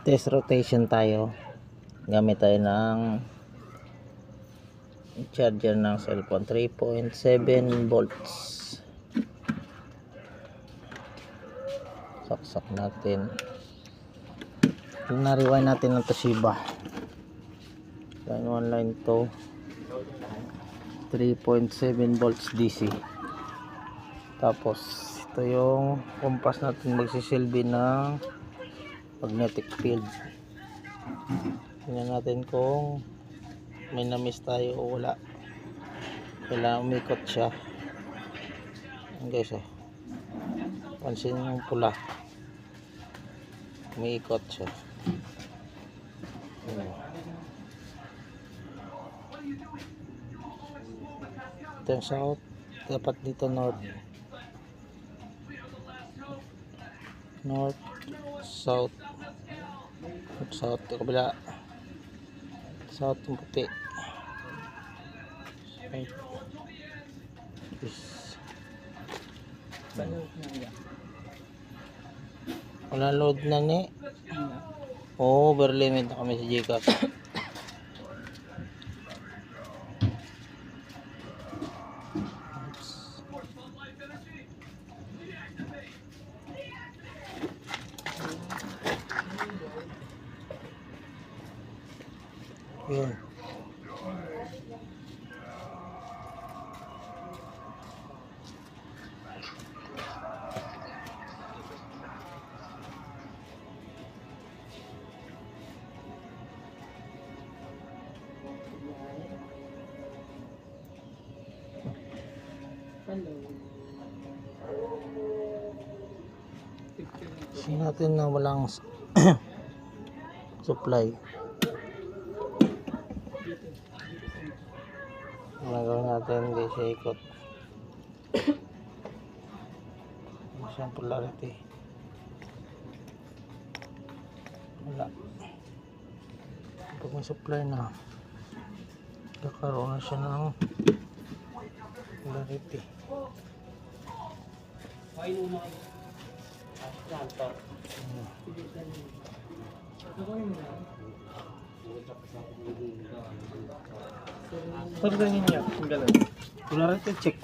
Test rotation tayo. Gamit tayo ng charger ng cellphone, 3.7 volts. Saksak natin. Na-rewind natin ng Toshiba. Line 1, line 2, 3.7 volts DC. Tapos ito yung compass natin, magsisilbi ng magnetic field. Tingnan natin kung may na-miss tayo o wala. Kailangan umikot siya. Ayan guys, oh. Pansin yung pula, umiikot siya. Ayan. Ito yung south, dapat dito north, south, south yung kabila, south yung puti. Wala load na ni. Over limit na kami sa Gcash. Yun. Kasi natin na walang supply. Gagawin natin, hindi siya ikot. Hindi siyang polarity. Wala. Pag may supply na, kakaroon na siya ng polarity. Pag ganyan niya, kung gano'n. Polarity check.